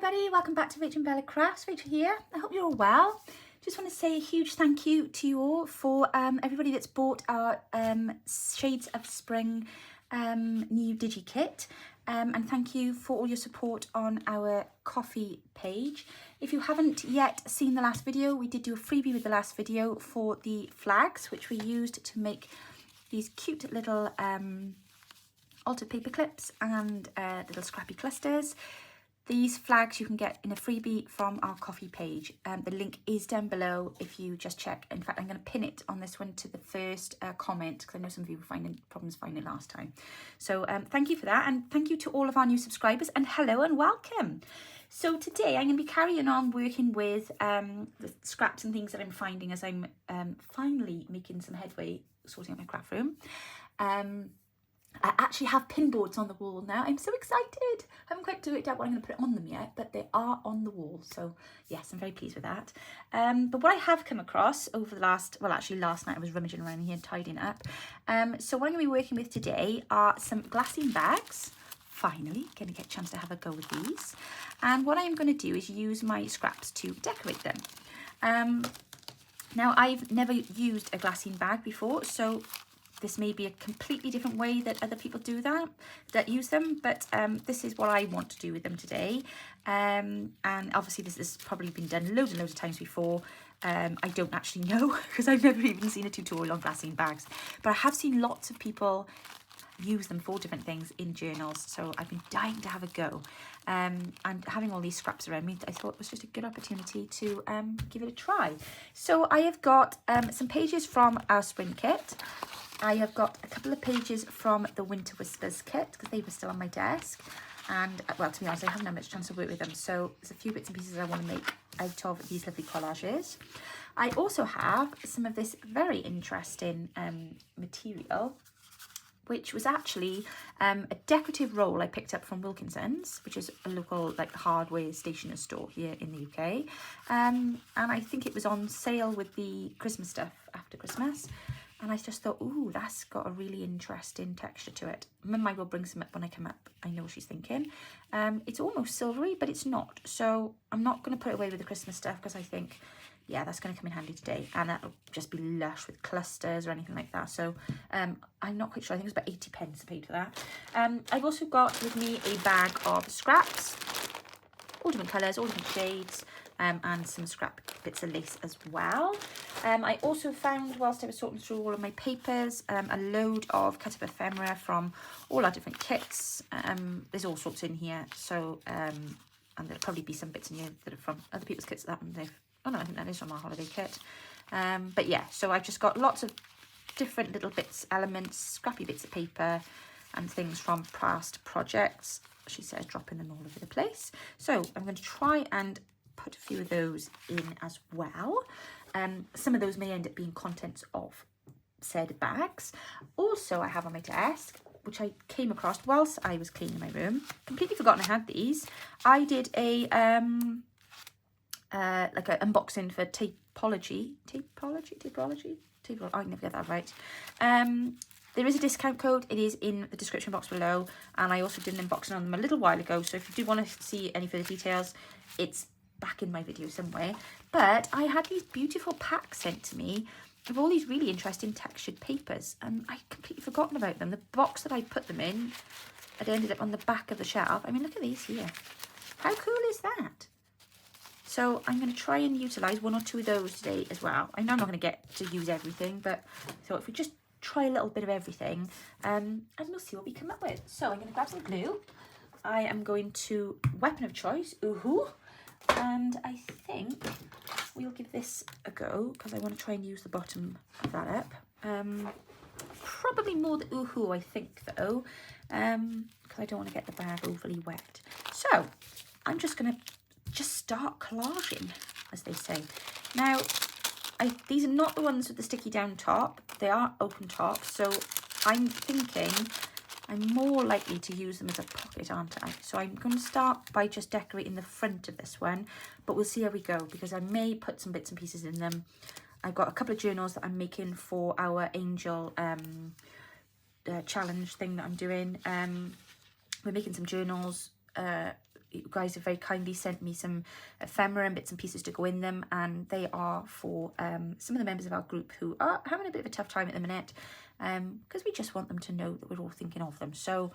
everybody, welcome back to Rachel and Bella Crafts. Rachel here. I hope you're all well. Just want to say a huge thank you to you all for everybody that's bought our Shades of Spring new digi kit, and thank you for all your support on our coffee page. If you haven't yet seen the last video, we did do a freebie with the last video for the flags, which we used to make these cute little altered paper clips and little scrappy clusters. These flags you can get in a freebie from our coffee page. The link is down below if you just check. In fact, I'm going to pin it on this one to the first comment, because I know some of you were finding problems finding it last time. So thank you for that, and thank you to all of our new subscribers, and hello and welcome. So today I'm going to be carrying on working with the scraps and things that I'm finding as I'm finally making some headway sorting out my craft room. I actually have pin boards on the wall now. I'm so excited. I haven't quite worked out what I'm going to put on them yet, but they are on the wall. So yes, I'm very pleased with that. But what I have come across over the last, well, actually last night I was rummaging around here and tidying up. So what I'm going to be working with today are some glassine bags. Finally, going to get a chance to have a go with these. And what I'm going to do is use my scraps to decorate them. Now, I've never used a glassine bag before, so this may be a completely different way that other people do that use them, but this is what I want to do with them today. And obviously this has probably been done loads and loads of times before. I don't actually know, because I've never even seen a tutorial on glassine bags, but I have seen lots of people use them for different things in journals, so I've been dying to have a go. And having all these scraps around me, I thought it was just a good opportunity to give it a try. So I have got some pages from our spring kit. I have got a couple of pages from the Winter Whispers kit, because they were still on my desk. And, well, to be honest, I haven't had much chance to work with them. So there's a few bits and pieces I want to make out of these lovely collages. I also have some of this very interesting material, which was actually a decorative roll I picked up from Wilkinson's, which is a local hardware stationery store here in the UK. And I think it was on sale with the Christmas stuff after Christmas. And I just thought, ooh, that's got a really interesting texture to it. Mum, I will bring some up when I come up. I know what she's thinking. It's almost silvery, but it's not. So I'm not going to put it away with the Christmas stuff, because I think, yeah, that's going to come in handy today. And that'll just be lush with clusters or anything like that. So I'm not quite sure. I think it was about 80 pence I paid for that. I've also got with me a bag of scraps, all different colours, all different shades, and some scrap bits of lace as well. I also found, whilst I was sorting through all of my papers, a load of cut-up ephemera from all our different kits. There's all sorts in here, so and there'll probably be some bits in here that are from other people's kits that oh no, I think that is from our holiday kit. But yeah, so I've just got lots of different little bits, elements, scrappy bits of paper and things from past projects. She says dropping them all over the place. So I'm going to try and put a few of those in as well. Some of those may end up being contents of said bags. Also, I have on my desk, which I came across whilst I was cleaning my room. Completely forgotten I had these. I did a like an unboxing for Tapology. I can never get that right. There is a discount code. It is in the description box below, and I also did an unboxing on them a little while ago, so if you do want to see any further details, it's back in my video somewhere. But I had these beautiful packs sent to me of all these really interesting textured papers, and I'd completely forgotten about them. The box that I put them in had ended up on the back of the shelf. I mean, look at these here. How cool is that? So I'm going to try and utilise one or two of those today as well. I know I'm not going to get to use everything, but I thought if we just try a little bit of everything, and we'll see what we come up with. So I'm going to grab some glue. I am going to, weapon of choice, ooh-hoo, and I think we'll give this a go, because I want to try and use the bottom of that up. Probably more the ooh-hoo, I think, though, because I don't want to get the bag overly wet. So I'm just going to start collaging, as they say. Now, these are not the ones with the sticky down top. They are open top, so I'm thinking I'm more likely to use them as a pocket, aren't I? So I'm going to start by just decorating the front of this one, but we'll see how we go, because I may put some bits and pieces in them. I've got a couple of journals that I'm making for our Angel challenge thing that I'm doing. We're making some journals, you guys have very kindly sent me some ephemera and bits and pieces to go in them, and they are for some of the members of our group who are having a bit of a tough time at the minute, because we just want them to know that we're all thinking of them. So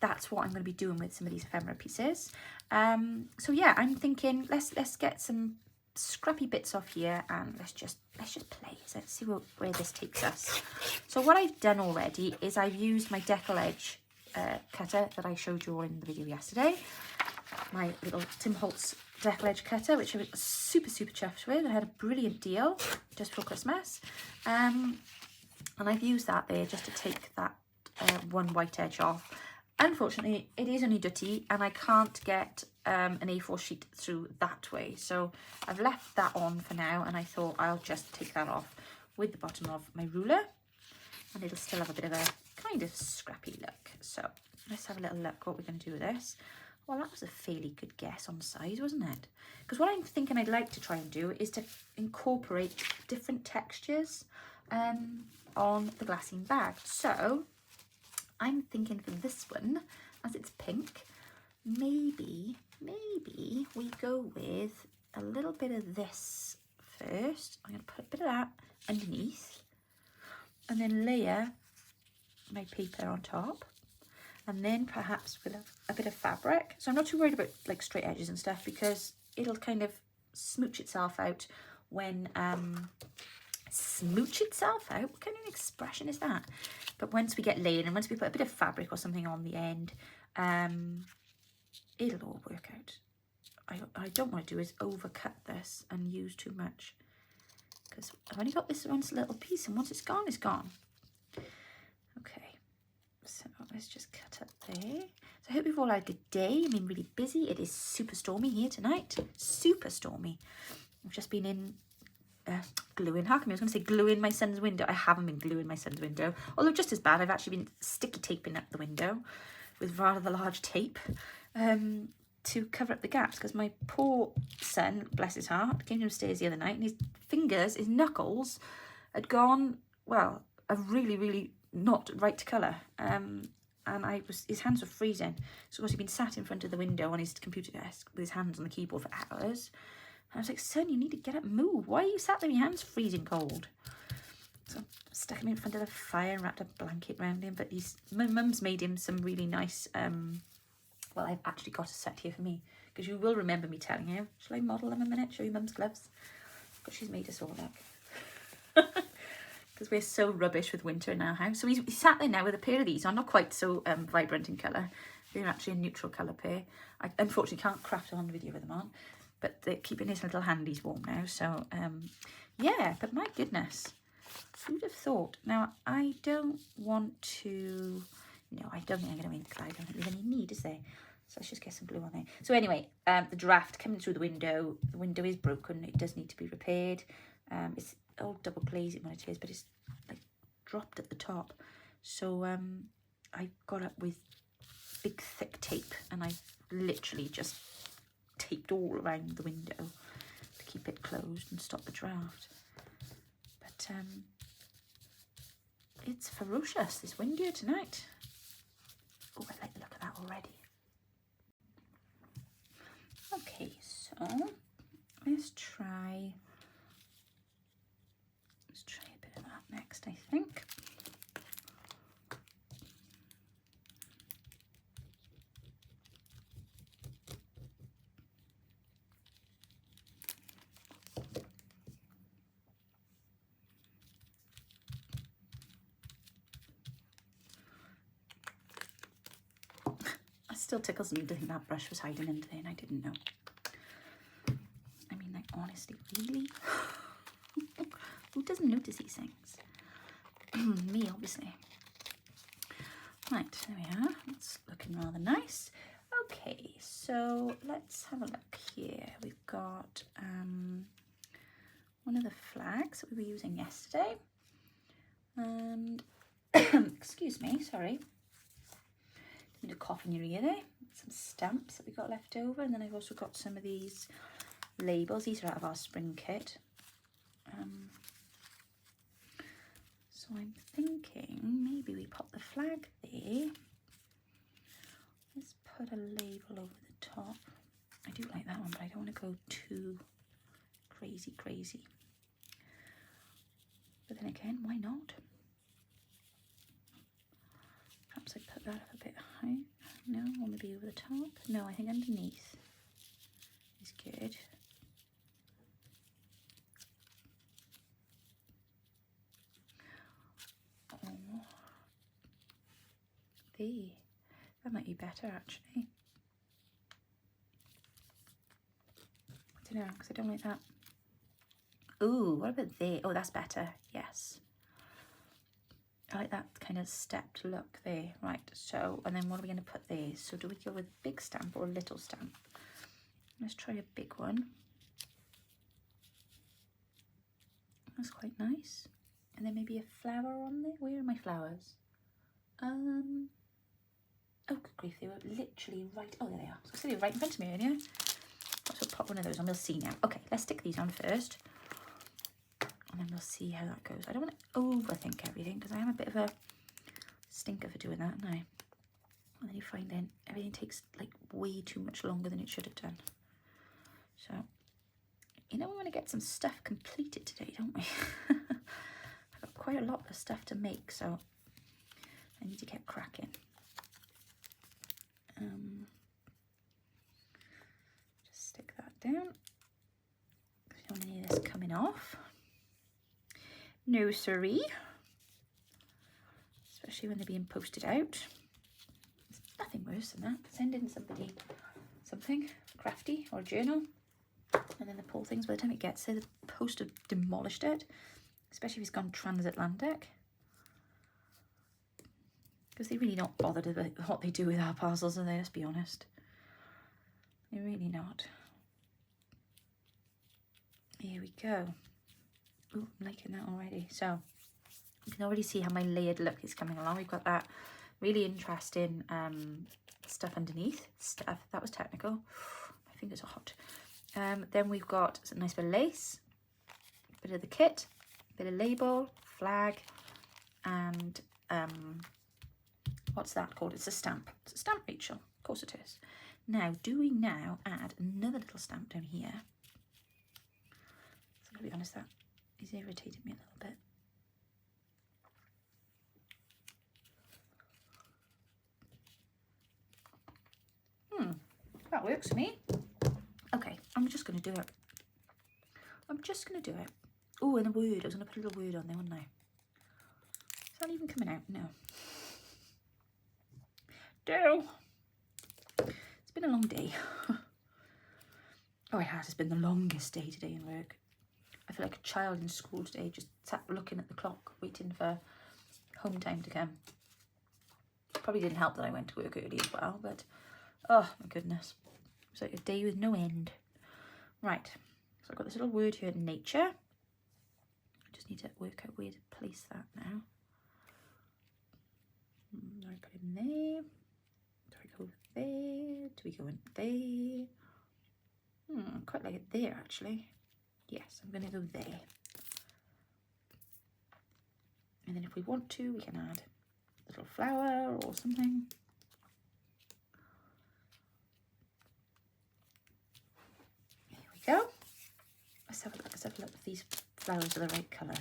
that's what I'm going to be doing with some of these ephemera pieces. So yeah, I'm thinking let's get some scrappy bits off here, and let's just play. So let's see where this takes us. So what I've done already is I've used my decal edge cutter that I showed you all in the video yesterday, my little Tim Holtz decal edge cutter, which I was super chuffed with. I had a brilliant deal just for Christmas, and I've used that there just to take that one white edge off. Unfortunately, it is only dutty, and I can't get an A4 sheet through that way, so I've left that on for now, and I thought I'll just take that off with the bottom of my ruler, and it'll still have a bit of a kind of scrappy look. So let's have a little look what we're going to do with this. Well, that was a fairly good guess on size, wasn't it? Because what I'm thinking I'd like to try and do is to incorporate different textures on the glassine bag. So I'm thinking for this one, as it's pink, maybe we go with a little bit of this first. I'm going to put a bit of that underneath, and then layer my paper on top, and then perhaps with a bit of fabric. So I'm not too worried about like straight edges and stuff, because it'll kind of smooch itself out when smooch itself out, what kind of expression is that? But once we get layered, and once we put a bit of fabric or something on the end, it'll all work out. I don't want to do is overcut this and use too much, because I've only got this one little piece, and once it's gone, it's gone. Okay, so let's just cut up there. So I hope you've all had a good day. I mean, really busy. It is super stormy here tonight. Super stormy. I've just been in gluing. How come I was going to say gluing my son's window? I haven't been gluing my son's window. Although just as bad, I've actually been sticky taping up the window with rather large tape to cover up the gaps, because my poor son, bless his heart, came downstairs the other night, and his fingers, his knuckles had gone, well, a really not right colour. And his hands were freezing. So of course he'd been sat in front of the window on his computer desk with his hands on the keyboard for hours. And I was like, son, you need to get up and move. Why are you sat there with your hands freezing cold? So I stuck him in front of the fire and wrapped a blanket around him. But my mum's made him some really nice, well, I've actually got a set here for me, because you will remember me telling you. Shall I model them a minute? Show you mum's gloves? But she's made us all look. Because we're so rubbish with winter in our house. So he's sat there now with a pair of these on, not quite so vibrant in colour. They're actually a neutral colour pair. I unfortunately can't craft on video with them on, but they're keeping his little handies warm now. So yeah, but my goodness, who'd have thought? Now, I don't want to, no, I don't think I'm going to make the cloud. I don't think there's any need, is there? So let's just get some glue on there. So anyway, the draft coming through the window is broken. It does need to be repaired. It's all double glazing when it is, but it's like dropped at the top. So I got up with big thick tape, and I literally just taped all around the window to keep it closed and stop the draft. But it's ferocious, this wind here tonight. Oh, I like the look of that already. Okay, so let's try a bit of that next, I think. Still tickles me to think that brush was hiding into there and I didn't know. I mean, like, honestly, really? Who doesn't notice these things? Me, obviously. Right, there we are. It's looking rather nice. Okay, so let's have a look here. We've got one of the flags that we were using yesterday. And, excuse me, sorry. Need a cough in your ear there. Some stamps that we got left over, and then I've also got some of these labels. These are out of our spring kit. So I'm thinking maybe we pop the flag there. Let's put a label over the top. I do like that one, but I don't want to go too crazy. But then again, why not? Perhaps I put that up a bit high. No, or maybe over the top. No, I think underneath is good. Oh, there. That might be better actually. I don't know, because I don't like that. Ooh, what about there? Oh, that's better. Yes. I like that kind of stepped look there. Right, so, and then what are we going to put there? So do we go with a big stamp or a little stamp? Let's try a big one. That's quite nice. And then maybe a flower on there. Where are my flowers? Oh, good grief, they were literally right. Oh, there they are. So they were right in front of me earlier. So pop one of those on, we'll see now. Okay, let's stick these on first. And then we'll see how that goes. I don't want to overthink everything because I am a bit of a stinker for doing that now. And then you find then everything takes like way too much longer than it should have done. So, you know, we want to get some stuff completed today, don't we? I've got quite a lot of stuff to make, so I need to get cracking. Just stick that down. I don't want any of this coming off. No siree. Especially when they're being posted out. There's nothing worse than that. Sending somebody something, Crafty or a journal, and then the poor things, by the time it gets there, the post have demolished it. Especially if it's gone transatlantic. Because they're really not bothered about what they do with our parcels, are they? Let's be honest. They're really not. Here we go. Oh, I'm liking that already. So you can already see how my layered look is coming along. We've got that really interesting stuff underneath. Stuff, that was technical. My fingers are hot. Then we've got a nice bit of lace, bit of the kit, bit of label, flag, and what's that called? It's a stamp. It's a stamp, Rachel. Of course it is. Now, do we now add another little stamp down here? So to be honest, that is irritating me a little bit. That works for me. Okay, I'm just going to do it. I'm just going to do it. Oh, and a word. I was going to put a little word on there, wasn't I? Is that even coming out? No. It's been a long day. Oh, it has. It's been the longest day today in work. I feel like a child in school today, just sat looking at the clock, waiting for home time to come. Probably didn't help that I went to work early as well, but oh my goodness. It's like a day with no end. Right, so I've got this little word here, nature. I just need to work out where to place that now. I put it in there. Do I go there? Do we go in there? I quite like it there actually. Yes, I'm going to go there. And then if we want to, we can add a little flower or something. Here we go. Let's have a look if these flowers are the right colours.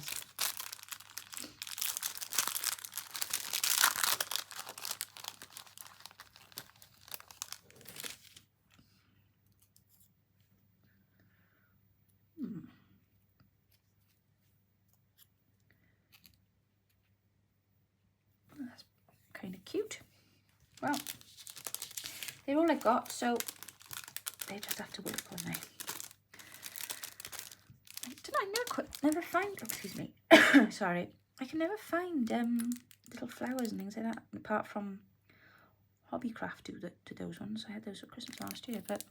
That's kind of cute. Well, they're all I got, so they just have to work, won't they? Never find, oh, excuse me, sorry, I can never find little flowers and things like that, apart from Hobbycraft do those ones. I had those at Christmas last year, but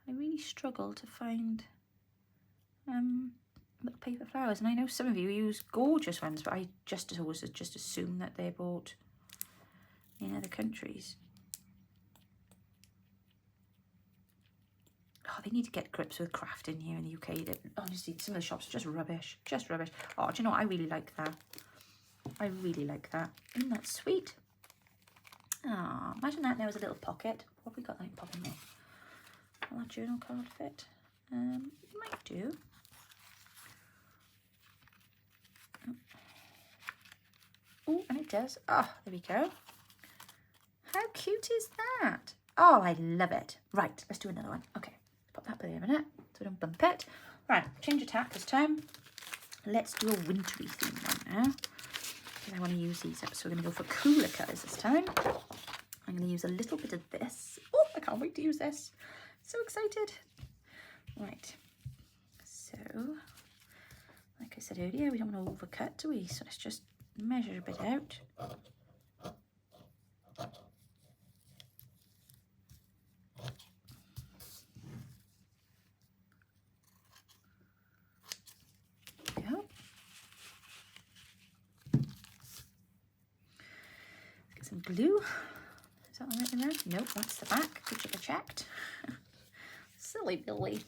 I really struggle to find little paper flowers. And I know some of you use gorgeous ones, but I just always just assume that they're bought in other countries. Oh, they need to get grips with craft in here in the UK. Honestly, some of the shops are just rubbish. Just rubbish. Oh, do you know what? I really like that. I really like that. Isn't that sweet? Ah, imagine that now as a little pocket. What have we got that in pocket there? Will that journal card fit? It might do. Oh, and it does. Oh, there we go. How cute is that? Oh, I love it. Right, let's do another one. Okay, pop that there a minute so we don't bump it. Right, change of tack this time. Let's do a wintry theme one now. Because I want to use these up. So we're going to go for cooler colours this time. I'm going to use a little bit of this. Oh, I can't wait to use this. So excited. Right, so like I said earlier, we don't want to overcut, do we? So let's just measure a bit out. There we go. Let's get some glue. Is that the right way around? Nope, that's the back. Good job I checked. Silly Billy.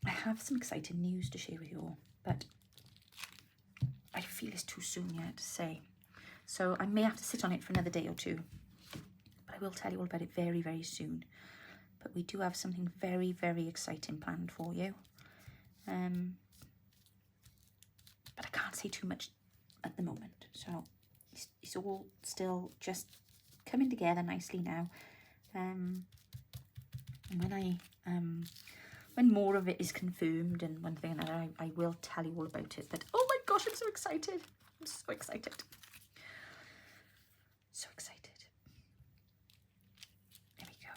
I have some exciting news to share with you all, but I feel it's too soon yet to say. So I may have to sit on it for another day or two, but I will tell you all about it very, very soon. But we do have something very, very exciting planned for you. But I can't say too much at the moment. So it's all still just coming together nicely now. And when more of it is confirmed and one thing and another, I will tell you all about it. But oh my gosh, I'm so excited. I'm so excited. So excited. There we go.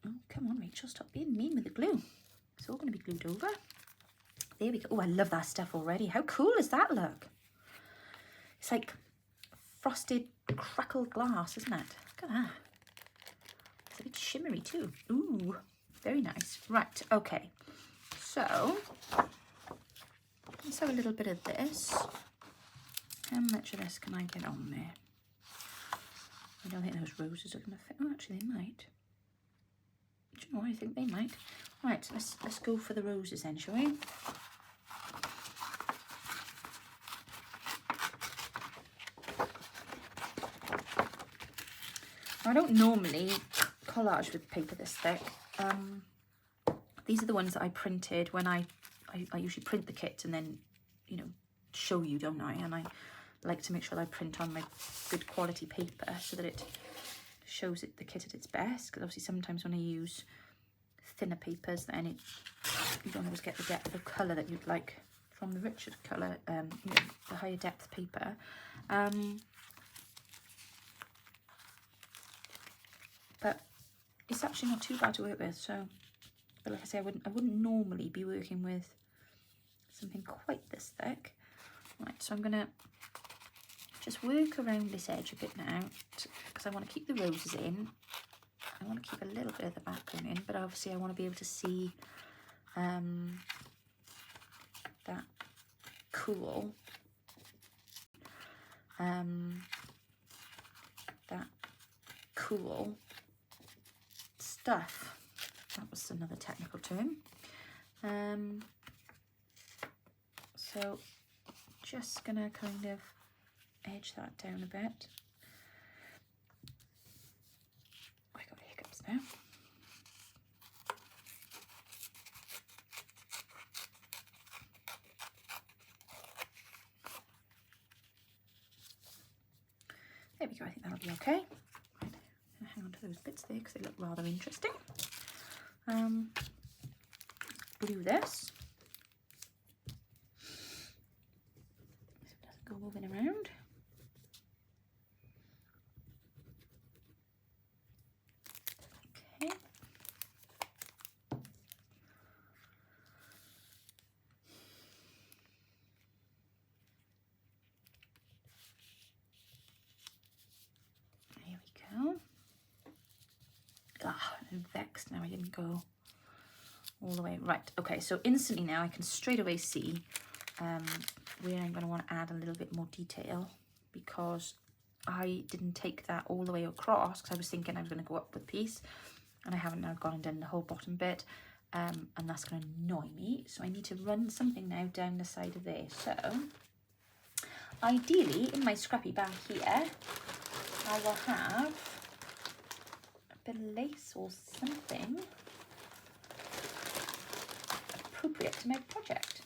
Oh, come on, Rachel, stop being mean with the glue. It's all going to be glued over. There we go. Oh, I love that stuff already. How cool does that look? It's like frosted crackled glass, isn't it? Look at that. It's a bit shimmery too. Ooh, very nice. Right, okay. So, let's have a little bit of this. How much of this can I get on there? I don't think those roses are going to fit. Oh, actually they might. Do you know, I think they might. Right, let's go for the roses then, shall we? I don't normally collage with paper this thick. These are the ones that I printed when I usually print the kit and then, you know, show you, don't I? And I like to make sure that I print on my good quality paper so that it shows it the kit at its best. Because obviously sometimes when I use thinner papers, then you don't always get the depth of colour that you'd like from the richer colour, you know, the higher depth paper. But it's actually not too bad to work with. So, but like I say, I wouldn't normally be working with something quite this thick. Right, so I'm gonna just work around this edge a bit now because I want to keep the roses in. I want to keep a little bit of the background in, but obviously I want to be able to see that cool stuff. That was another technical term. So just gonna kind of edge that down a bit. I got hiccups now. There we go, I think that'll be okay. Right, hang on to those bits there because they look rather interesting. Glue this. So it doesn't go moving around. Okay. There we go. Ah, I'm vexed now I didn't go all the way. Right, okay, so instantly now I can straight away see where I'm going to want to add a little bit more detail, because I didn't take that all the way across because I was thinking I was going to go up with a piece, and I haven't now gone and done the whole bottom bit, and that's going to annoy me. So I need to run something now down the side of there. So ideally in my scrappy bag here, I will have a bit of lace or something appropriate to my project.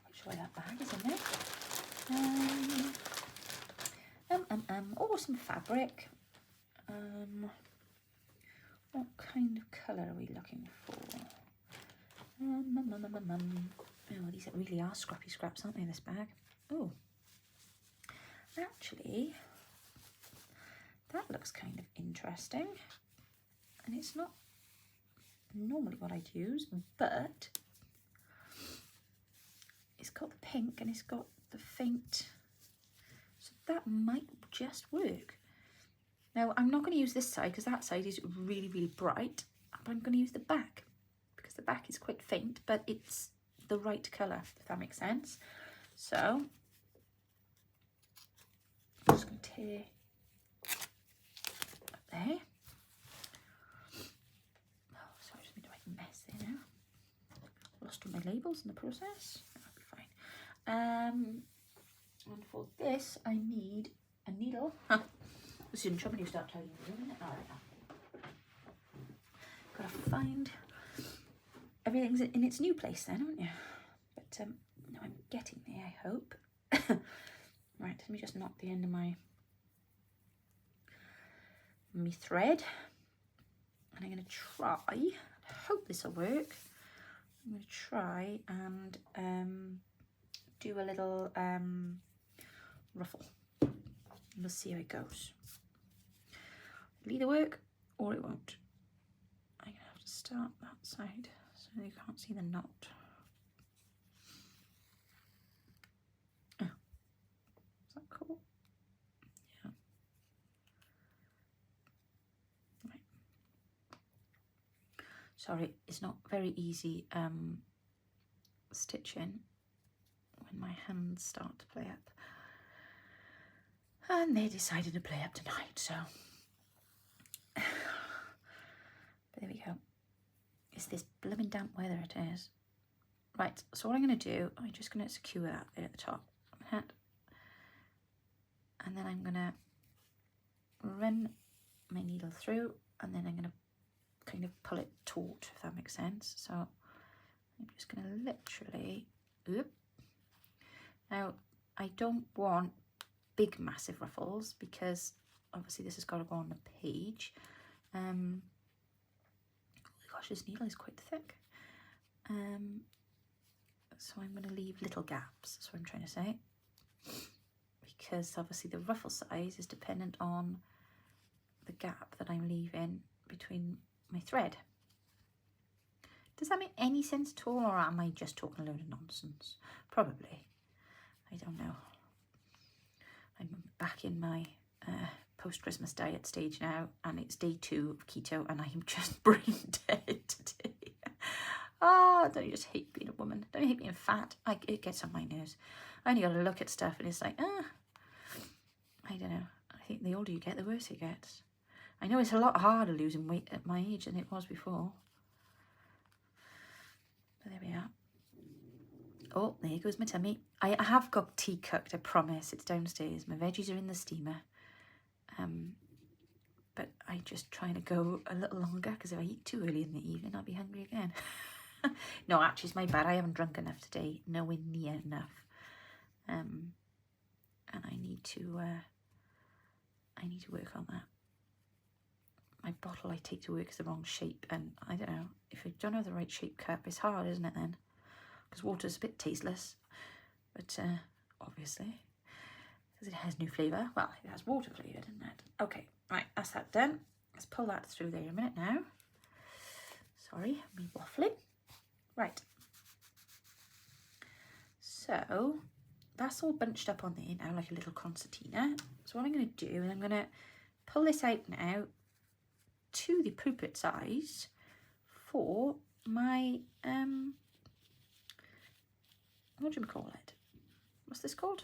I'll show you that bag is in there. Oh, some fabric. What kind of colour are we looking for? Oh, these really are scrappy scraps, aren't they, this bag? Oh, actually, that looks kind of interesting. And it's not normally what I'd use, but it's got the pink and it's got the faint, so that might just work. Now, I'm not going to use this side because that side is really, really bright, but I'm going to use the back because the back is quite faint, but it's the right colour, if that makes sense. So, I'm just going to tear up there. Oh, sorry, I just made a right mess there now. Lost all my labels in the process. That'll be fine. And for this, I need a needle. This is in trouble when you start tidying the room, isn't it? All right. Gotta find everything's in its new place then, aren't you? But no, I'm getting there, I hope. Right, let me just knot the end of my thread, and I'm gonna try. I hope this will work. I'm gonna try and do a little ruffle. We'll see how it goes. It'll either work or it won't. I'm gonna have to start that side so you can't see the knot. Oh, is that cool? Yeah. Right. Sorry, it's not very easy stitching when my hands start to play up. And they decided to play up tonight, so but there we go. It's this blooming damp weather it is. Right, so what I'm going to do, I'm just going to secure that there at the top. And then I'm going to run my needle through, and then I'm going to kind of pull it taut, if that makes sense. So I'm just going to literally, now I don't want big massive ruffles because obviously this has got to go on the page. Oh gosh, this needle is quite thick. So I'm going to leave little gaps, that's what I'm trying to say, because obviously the ruffle size is dependent on the gap that I'm leaving between my thread. Does that make any sense at all, or am I just talking a load of nonsense? Probably. I don't know. I'm back in my post-Christmas diet stage now, and it's day 2 of keto, and I am just brain dead today. Oh, don't you just hate being a woman? Don't you hate being fat? It gets on my nerves. I only got to look at stuff and it's like, I don't know. I think the older you get, the worse it gets. I know it's a lot harder losing weight at my age than it was before. But there we are. Oh, there goes my tummy. I have got tea cooked, I promise. It's downstairs. My veggies are in the steamer. But I just trying to go a little longer because if I eat too early in the evening, I'll be hungry again. No, actually, it's my bad. I haven't drunk enough today. Nowhere near enough. And I need to work on that. My bottle I take to work is the wrong shape, and I don't know, if I don't have the right shape cup, it's hard, isn't it then? Because water's a bit tasteless, but obviously, because it has no flavour. Well, it has water flavour, doesn't it? Okay, right, that's that done. Let's pull that through there a minute now. Sorry, me waffling. Right. So, that's all bunched up on there now, like a little concertina. So what I'm going to do is I'm going to pull this out now to the appropriate size for my what do you call it? What's this called?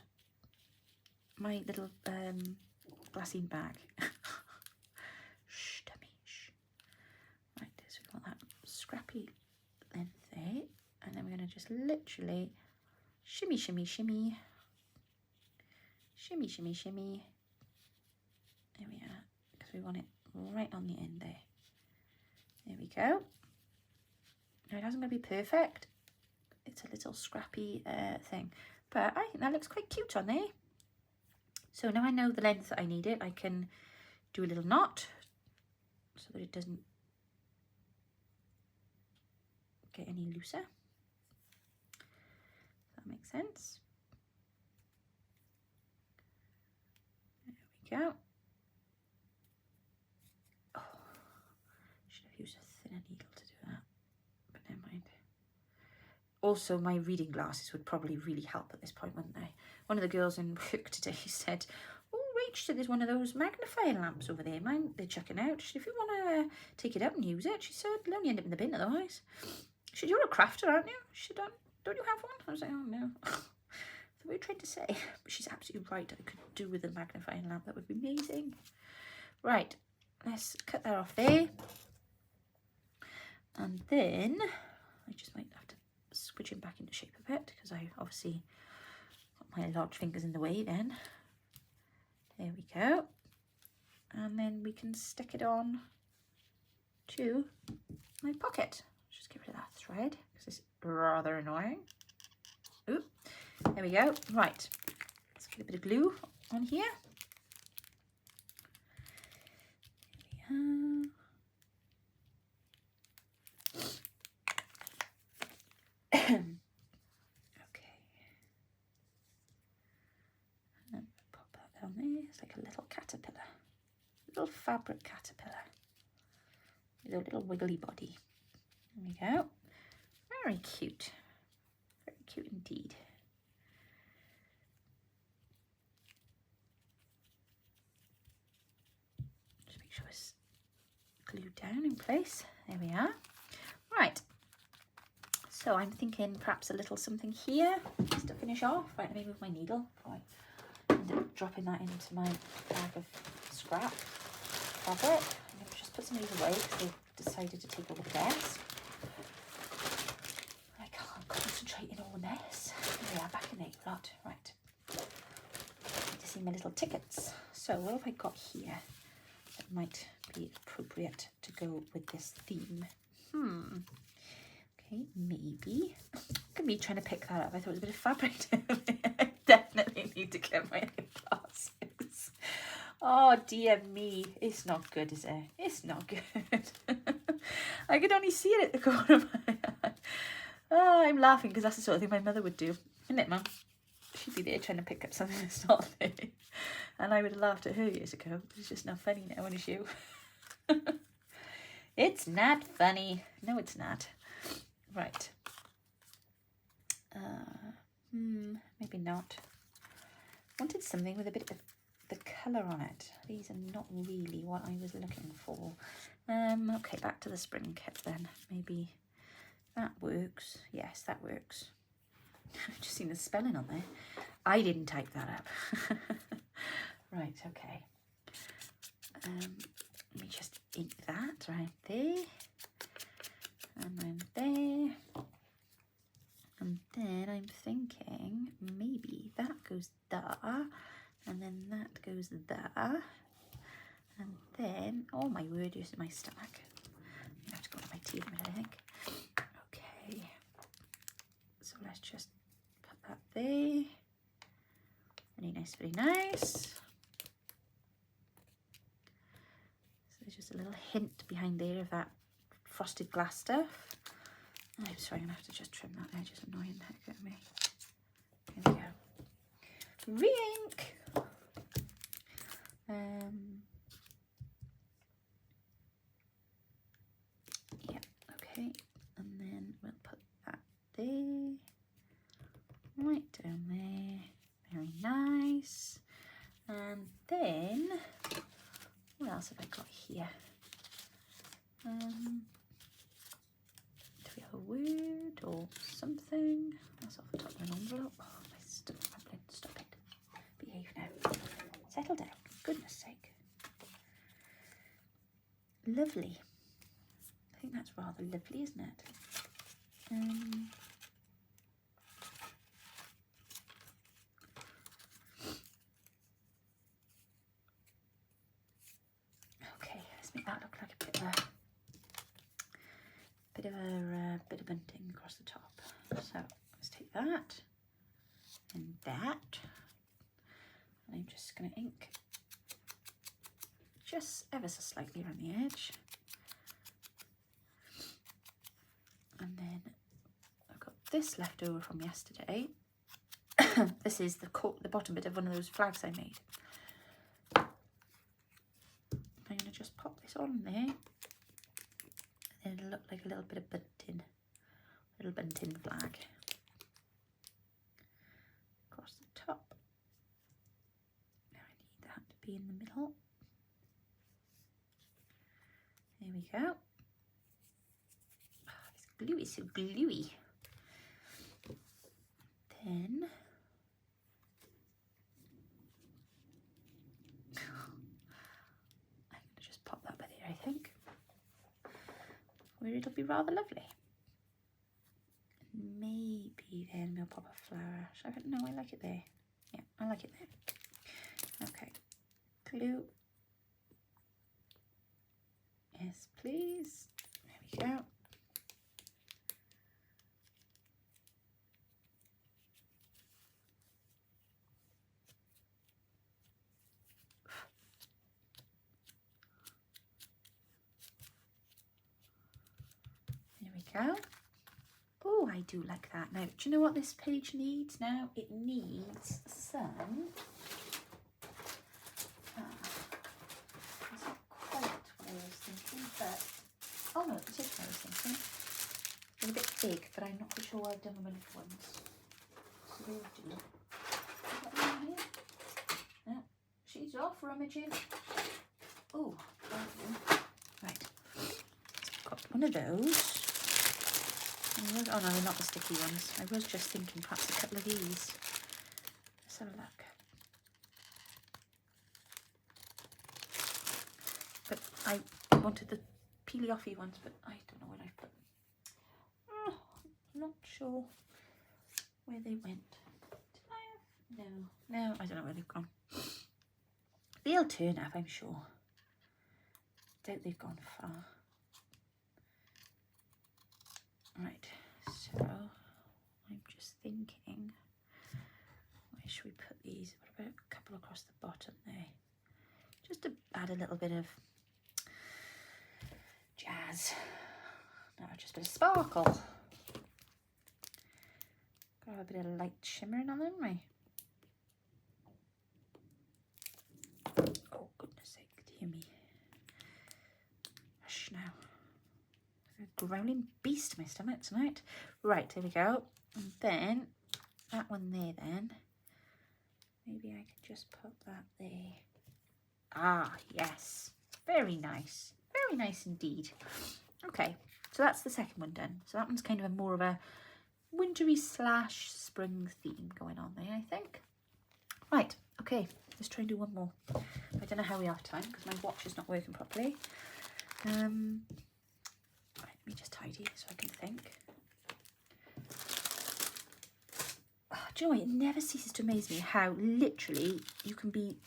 My little glassine bag. Shh, dummy, shh. Right, so we want that scrappy length there, and then we're going to just literally shimmy, shimmy, shimmy. Shimmy, shimmy, shimmy. There we are, because we want it right on the end there. There we go. Now, it hasn't got to be perfect. It's a little scrappy thing, but I think that looks quite cute on there. So now I know the length that I need it, I can do a little knot so that it doesn't get any looser. Does that make sense? There we go. Oh, should have used a thinner needle to do that, but never mind. Also, my reading glasses would probably really help at this point, wouldn't they? One of the girls in work today said, "Oh, Rach, there's one of those magnifying lamps over there. Mine, they're chucking out. She said, if you want to take it out and use it," she said, "it'll only end up in the bin otherwise." She said, "You're a crafter, aren't you?" She said, "Don't you have one?" I was like, "Oh, no." That's what we tried to say. But she's absolutely right. I could do with a magnifying lamp. That would be amazing. Right, let's cut that off there. And then I just might have to switch him back into shape a bit, because I obviously got my large fingers in the way then. There we go. And then we can stick it on to my pocket. Just get rid of that thread because it's rather annoying. Ooh, there we go. Right, let's get a bit of glue on here. There we are. Okay, and pop that down there. It's like a little caterpillar, little fabric caterpillar with a little wiggly body. There we go. Very cute, very cute indeed. Just make sure it's glued down in place. There we are. Right. So I'm thinking perhaps a little something here just to finish off. Right, let me move my needle before I end up dropping that into my bag of scrap fabric. I'm going to just put some of these away because they've decided to take all the mess. I can't concentrate in all the mess. There we are, back in there, lot. Right. Need to see my little tickets. So what have I got here that might be appropriate to go with this theme? Okay, maybe. Look at me trying to pick that up. I thought it was a bit of fabric. I definitely need to get my glasses. Oh dear me. It's not good, is it? It's not good. I could only see it at the corner of my eye. Oh, I'm laughing because that's the sort of thing my mother would do. Isn't it, Mum? She'd be there trying to pick up something that's not there. And I would have laughed at her years ago. It's just not funny now, is you? It's not funny. No, it's not. Right. Maybe not. Wanted something with a bit of the colour on it. These are not really what I was looking for. Okay, back to the spring kit then. Maybe that works. Yes, that works. I've just seen the spelling on there. I didn't type that up. Right, okay. Let me just ink that right there. And then there. And then I'm thinking maybe that goes there. And then that goes there. And then, oh my word, here's my stomach. I have to go to my tea in a minute, I think. Okay. So let's just put that there. Very nice, very nice. So there's just a little hint behind there of that frosted glass stuff. I'm sorry, I'm going to have to just trim that edge. It's annoying the heck out of me. There we go. Re-ink. Yeah, okay. And then we'll put that there. Right down there. Very nice. And then, what else have I got here? Do we have a word or something? That's off the top of my lovely. I think that's rather lovely, isn't it? Okay, let's make that look like a bit of bunting across the top. So let's take that and that, and I'm just going to ink just ever so slightly around the edge, and then I've got this left over from yesterday. This is the bottom bit of one of those flags I made. I'm going to just pop this on there, and it'll look like a little bit of bunting, little bunting flag across the top. Now I need that to be in the middle. There we go. Oh, this glue is so gluey. Then I'm going to just pop that by there, I think, where it'll be rather lovely. Maybe then we'll pop a flower. No, I like it there. Yeah, I like it there. Okay, glue. Yes, please. There we go. There we go. Oh, I do like that. Now, do you know what this page needs now? It needs some... it's not quite what I was thinking, but... oh no, it is what I was thinking. They're a bit big, but I'm not quite sure what I've done with my little ones. So they'll do. Got one here? No, she's off rummaging. Oh, right. Got one of those. Oh no, they're not the sticky ones. I was just thinking perhaps a couple of these. Let's have a look. But I wanted the peely offy ones, but I don't know where I've put them. Oh, I'm not sure where they went. Did I have? No, I don't know where they've gone. They'll turn up, I'm sure. Doubt they've gone far. Right, so I'm just thinking, where should we put these? What about a couple across the bottom there? Just to add a little bit of jazz. No, just a bit of sparkle. Got a bit of light shimmering on them, haven't we? Oh, goodness sake, dear me. Hush now. A growling beast in my stomach tonight. Right, there we go. And then that one there then. Maybe I could just put that there. Ah, yes. Very nice. Very nice indeed. Okay, so that's the second one done. So that one's kind of more of a wintry / spring theme going on there, I think. Right, okay, let's try and do one more. I don't know how we have time because my watch is not working properly. Right, let me just tidy so I can think. Oh, do you know what? It never ceases to amaze me how literally you can be,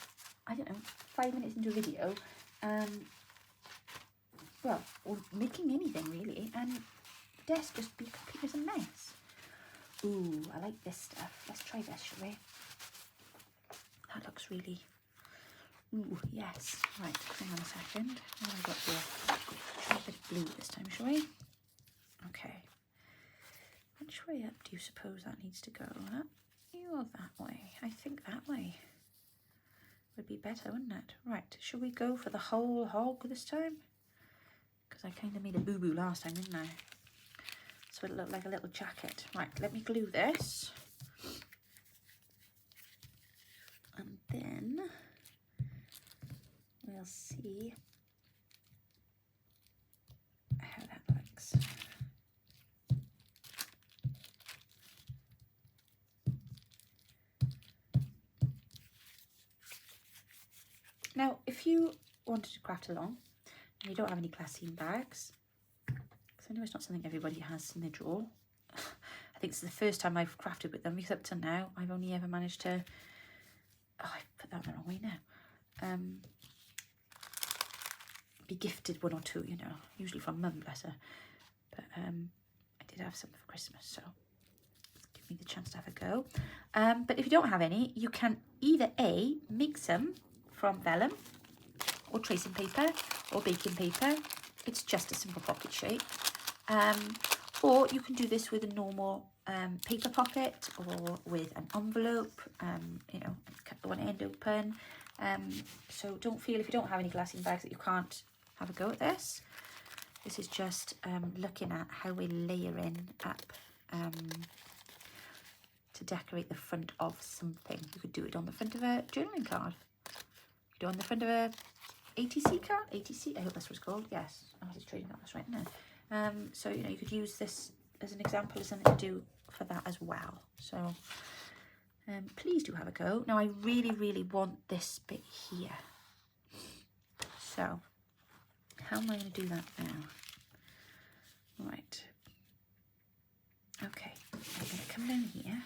I don't know, 5 minutes into a video, well, or making anything really, and the desk just be complete as a mess. Ooh, I like this stuff. Let's try this, shall we? That looks really... ooh, yes. Right, hang on a second. What have I got here? Try a bit of blue this time, shall we? Okay. Which way up do you suppose that needs to go? That or that way? I think that way would be better, wouldn't it? Right, shall we go for the whole hog this time? Because I kind of made a boo-boo last time, didn't I? So it looked like a little jacket. Right, let me glue this. And then we'll see how that looks. Now, if you wanted to craft along, and you don't have any glassine bags, because I know it's not something everybody has in their drawer. I think it's the first time I've crafted with them, because up to now I've only ever managed to, oh, I put that the wrong way now, be gifted one or two, you know, usually from mum, bless her, but I did have some for Christmas, so give me the chance to have a go. But if you don't have any, you can either A, make some from vellum or tracing paper or baking paper. It's just a simple pocket shape. Or you can do this with a normal paper pocket or with an envelope, you know, cut the one end open. So don't feel, if you don't have any glassine bags, that you can't have a go at this. This is just looking at how we're layering up to decorate the front of something. You could do it on the front of a journaling card. You could do it on the front of a ATC card. ATC, I hope that's what it's called. Yes, Artist Trading Card, that's right now. So, you know, you could use this as an example of something to do for that as well. So please do have a go. Now, I really, really want this bit here. So how am I going to do that now? Right. Okay, I'm going to come down here.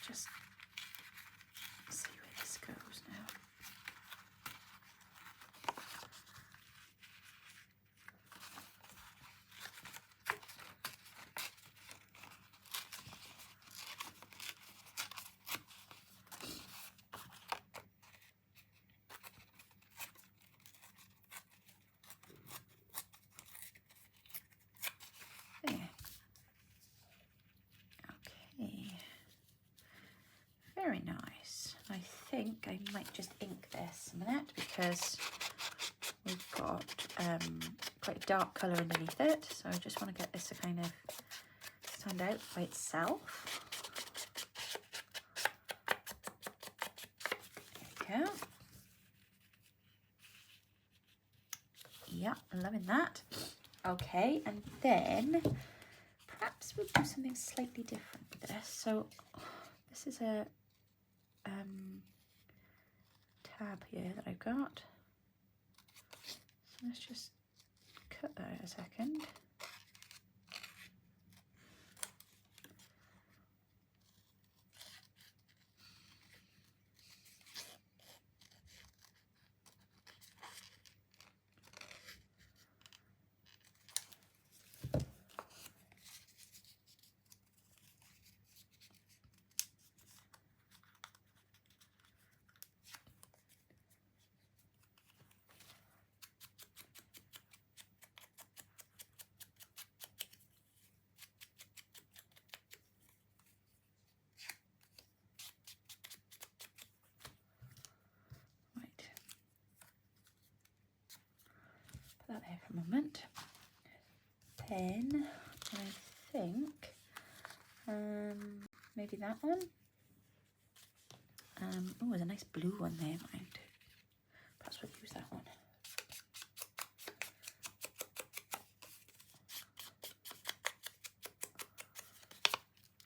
Just see where this goes now. There. Okay. Very nice. I think I might just ink this a minute, because we've got quite a dark colour underneath it, so I just want to get this to kind of stand out by itself. There we go. Yeah, loving that. Okay, and then perhaps we'll do something slightly different with this. So this is a tab here that I've got. So let's just cut that out a second. That there for a moment. Then I think maybe that one. Oh, there's a nice blue one there, mind. Perhaps we'll use that one.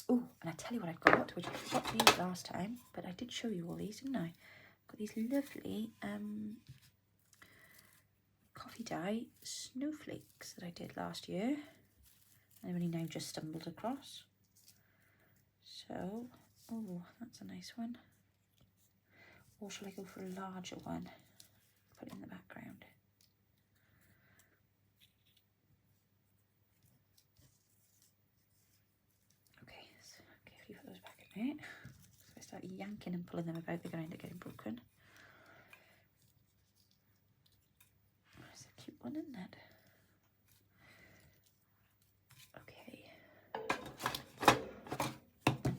Oh, and I tell you what I've got, which I forgot to use last time, but I did show you all these, didn't I? Got these lovely coffee dye snowflakes that I did last year. I've only now just stumbled across. So, oh, that's a nice one. Or shall I go for a larger one? Put it in the background. Okay, so carefully put those back in there. So if I start yanking and pulling them about, they're going to end up getting broken. That's a cute one, isn't it?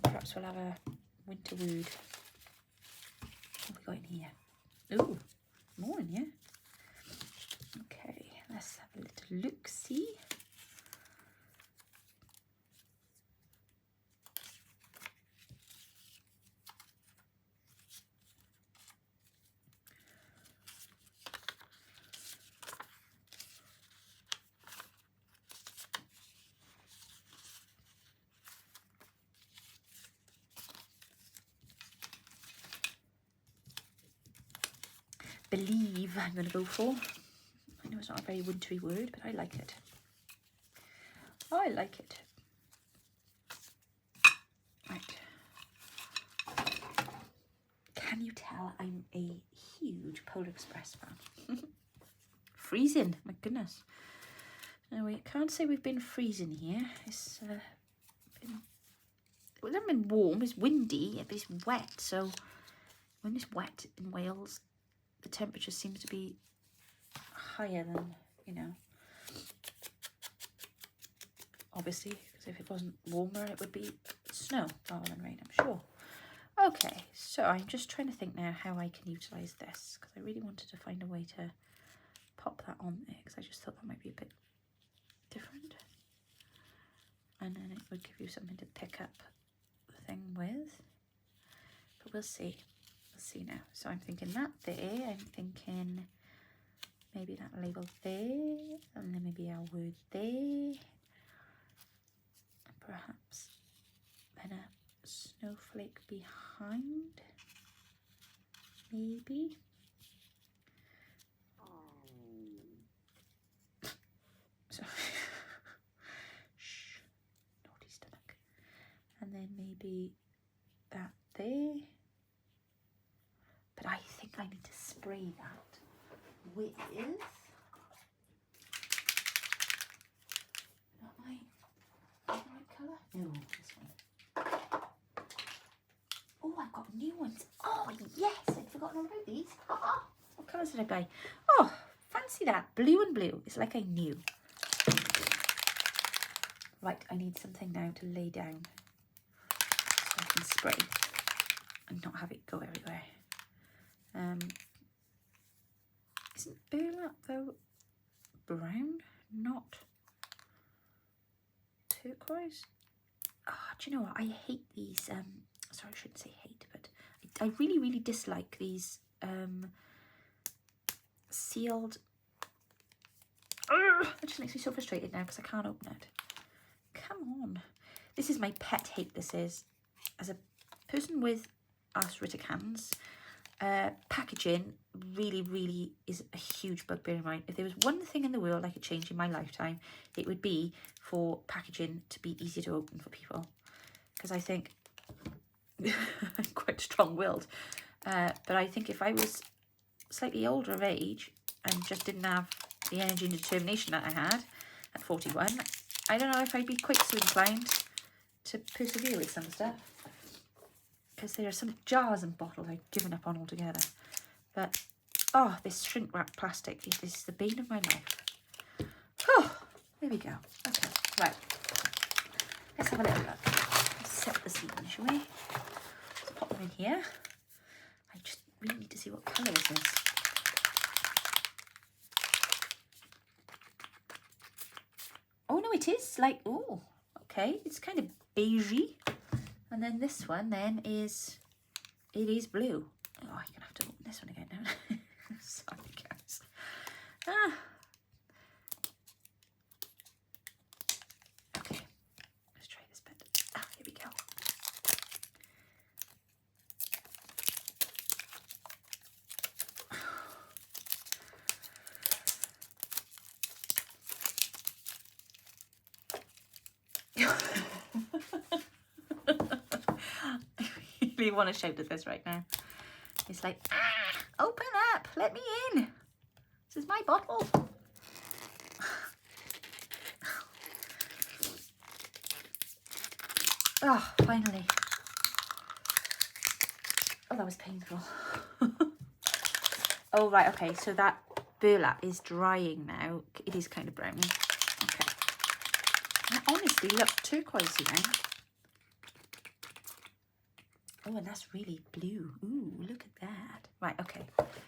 Perhaps we'll have a winter wood. What have we got in here? Ooh, more in here. Okay, let's have a little look-see. believe I'm going to go for. I know it's not a very wintry word, but I like it. I like it. Right. Can you tell I'm a huge Polar Express fan? Freezing, my goodness. Anyway, I can't say we've been freezing here. It's it hasn't been warm, it's windy, but it's wet. So when it's wet in Wales, the temperature seems to be higher than, you know, obviously, because if it wasn't warmer, it would be snow rather than rain, I'm sure. Okay, so I'm just trying to think now how I can utilise this, because I really wanted to find a way to pop that on there, because I just thought that might be a bit different. And then it would give you something to pick up the thing with. But we'll see. We'll see now. So I'm thinking that there. I'm thinking maybe that label there. And then maybe our word there. And perhaps then a snowflake behind. Maybe. So shh, naughty stomach. And then maybe that there. But I think I need to spray that with not my right colour. No, this one. Oh, I've got new ones. Oh yes, I'd forgotten all about these. What colours did I buy? Oh, fancy that. Blue and blue. It's like I knew. Right, I need something now to lay down so I can spray and not have it go everywhere. Isn't burlap though brown, not turquoise? Oh, do you know what? I hate these. Sorry, I shouldn't say hate, but I really, really dislike these sealed. It just makes me so frustrated now because I can't open it. Come on. This is my pet hate, this is. As a person with arthritic hands, packaging really, really is a huge bugbear in mine. If there was one thing in the world I could change in my lifetime, it would be for packaging to be easier to open for people. Because I think I'm quite strong-willed. But I think if I was slightly older of age and just didn't have the energy and determination that I had at 41, I don't know if I'd be quite so inclined to persevere with some stuff. Because there are some jars and bottles I've given up on altogether. But, oh, this shrink wrap plastic is the bane of my life. Oh, there we go. Okay, right. Let's have a little look. Let's set the scene, shall we? Let's pop them in here. I just really need to see what colour this is. Oh, no, it is like, oh, okay. It's kind of beigey. And then this one then is, it is blue. Oh, you're going to have to open this one again now. Sorry, guys. Okay, let's try this bit. Here we go. I really want to shout at this right now. It's like, open up, let me in. This is my bottle. Oh, finally. Oh, that was painful. Oh, right, okay, so that burlap is drying now. It is kind of brown. Okay. That honestly looked turquoisey now. Oh, and that's really blue. Ooh, look at that. Right, okay.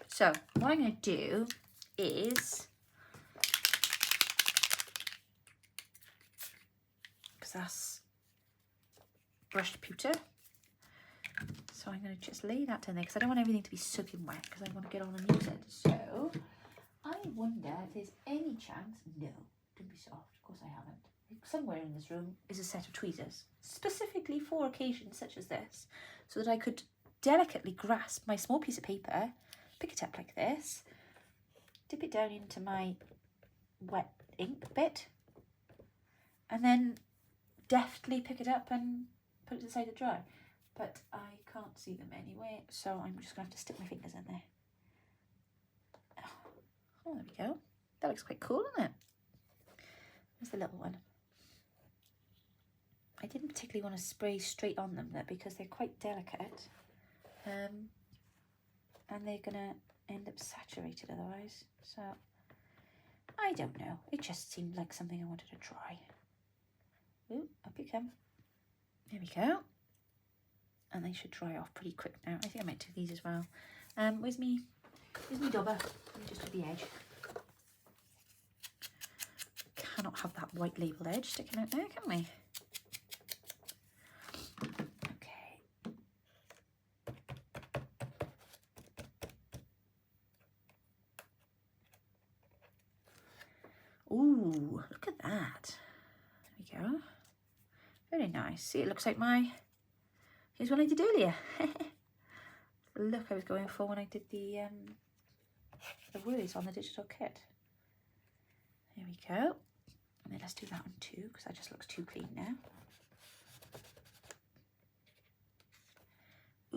So what I'm going to do is, because that's brushed pewter, so I'm going to just lay that in there because I don't want everything to be soaking wet because I want to get on and use it. So I wonder if there's any chance. No, don't be soft. Of course I haven't. Somewhere in this room is a set of tweezers, specifically for occasions such as this, so that I could delicately grasp my small piece of paper pick it up like this, dip it down into my wet ink bit, and then deftly pick it up and put it aside to dry. But I can't see them anyway, so I'm just going to have to stick my fingers in there. Oh, there we go. That looks quite cool, doesn't it? There's the little one. I didn't particularly want to spray straight on them though, because they're quite delicate. And they're going to end up saturated otherwise. So, I don't know. It just seemed like something I wanted to try. Ooh, up you come. There we go. And they should dry off pretty quick now. I think I might do these as well. Where's me dauber? Let me just do the edge. Cannot have that white label edge sticking out there, can we? Okay. Ooh, look at that. There we go. Very nice. See, it looks like here's what I did earlier. The look I was going for when I did the words on the digital kit. There we go. And then let's do that one too, because that just looks too clean now.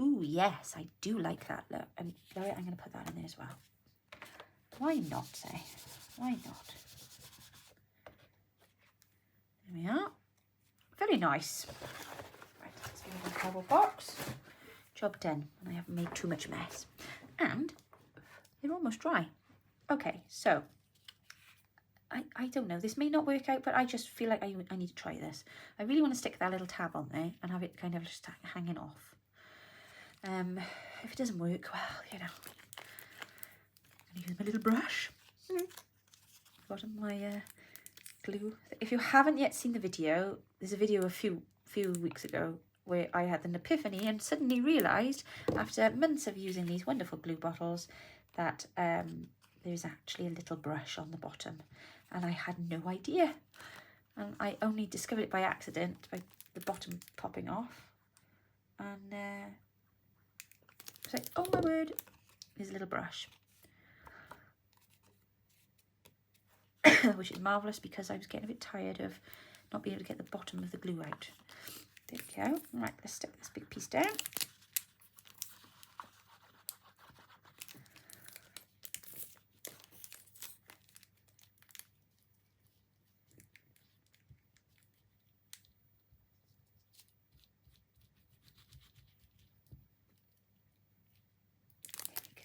Ooh, yes, I do like that look. And I'm going to put that in there as well. Why not, say? Why not? There we are. Very nice. Right, let's give it a cardboard box. Job done. And I haven't made too much mess. And they're almost dry. Okay, so I don't know. This may not work out, but I just feel like I need to try this. I really want to stick that little tab on there and have it kind of just hanging off. If it doesn't work, well, you know, I'm going to use my little brush. Bottom of my glue. If you haven't yet seen the video, there's a video a few weeks ago where I had an epiphany and suddenly realised, after months of using these wonderful glue bottles, that there's actually a little brush on the bottom, and I had no idea. And I only discovered it by accident, by the bottom popping off. And it's like, oh my word, there's a little brush. Which is marvellous, because I was getting a bit tired of not being able to get the bottom of the glue out. There we go. Right, let's stick this big piece down.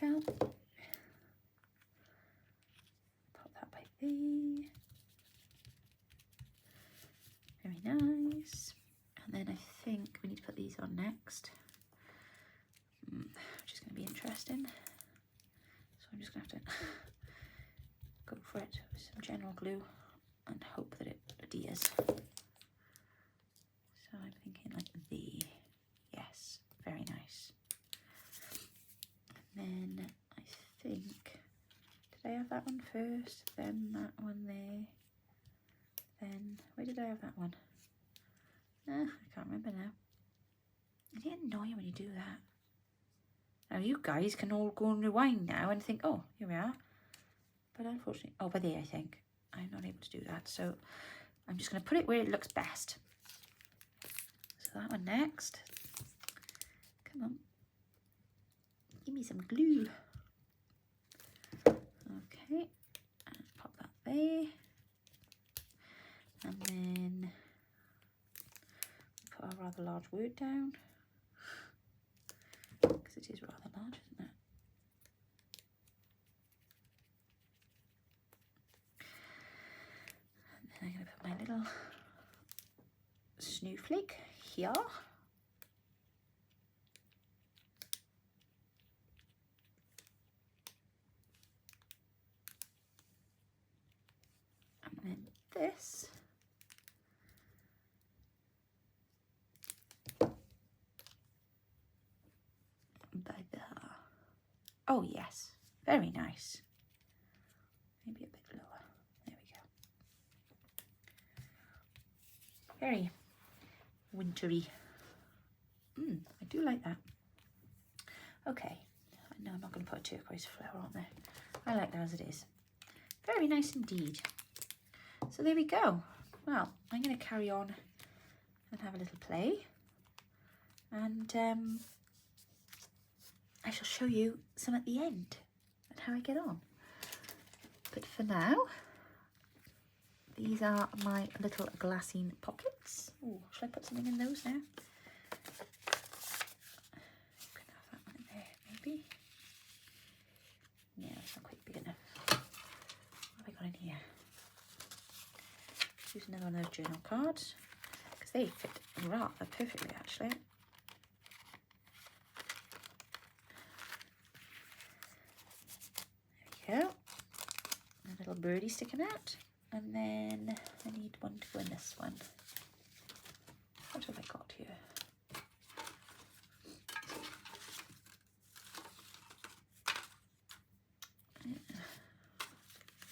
There we go. Pop that by there. Very nice. And then I think we need to put these on next, which is going to be interesting. So I'm just going to have to go for it with some general glue and hope that it adheres. So I'm thinking like the, yes, very nice. And then I think, did I have that one first, then that one there, then, where did I have that one? I can't remember now. It's annoying when you do that. Now you guys can all go and rewind now and think, oh, here we are. But unfortunately, oh, by there I think. I'm not able to do that. So I'm just going to put it where it looks best. So that one next. Come on. Give me some glue. Okay. And pop that there. And then put a rather large word down, because it is rather large, isn't it? And then I'm going to put my little snowflake here. And then this. Oh yes, very nice. Maybe a bit lower. There we go. Very wintry. I do like that. Okay, No, I'm not going to put a turquoise flower on there. I like that as it is. Very nice indeed. So there we go. Well, I'm going to carry on and have a little play. And I shall show you some at the end and how I get on. But for now, these are my little glassine pockets. Oh, shall I put something in those now? Can have that one in there, maybe. Yeah, it's not quite big enough. What have I got in here? Use another one of those journal cards because they fit rather perfectly, actually. There we go. A little birdie sticking out, and then I need one to go in this one. What have I got here?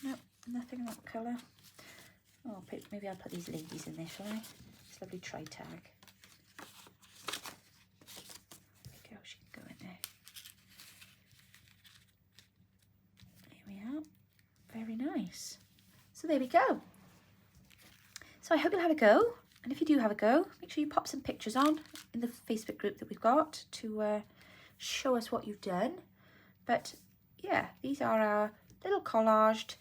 No, nothing in that colour. Oh, maybe I'll put these ladies in there, shall I? This lovely tri-tag. There we go, she can go in there. Here we are. Very nice. So there we go. So I hope you'll have a go. And if you do have a go, make sure you pop some pictures on in the Facebook group that we've got to show us what you've done. But yeah, these are our little collaged.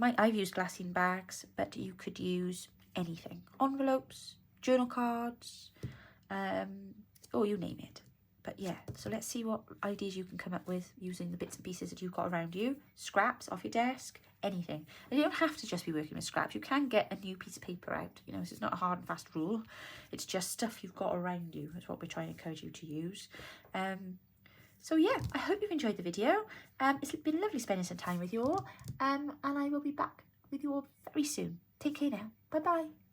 I've used glassine bags, but you could use anything. Envelopes, journal cards, or you name it. But yeah, so let's see what ideas you can come up with using the bits and pieces that you've got around you. Scraps off your desk, anything. And you don't have to just be working with scraps. You can get a new piece of paper out. You know, this is not a hard and fast rule. It's just stuff you've got around you. That's what we're trying to encourage you to use. So yeah, I hope you've enjoyed the video. It's been lovely spending some time with you all. And I will be back with you all very soon. Take care now. Bye-bye.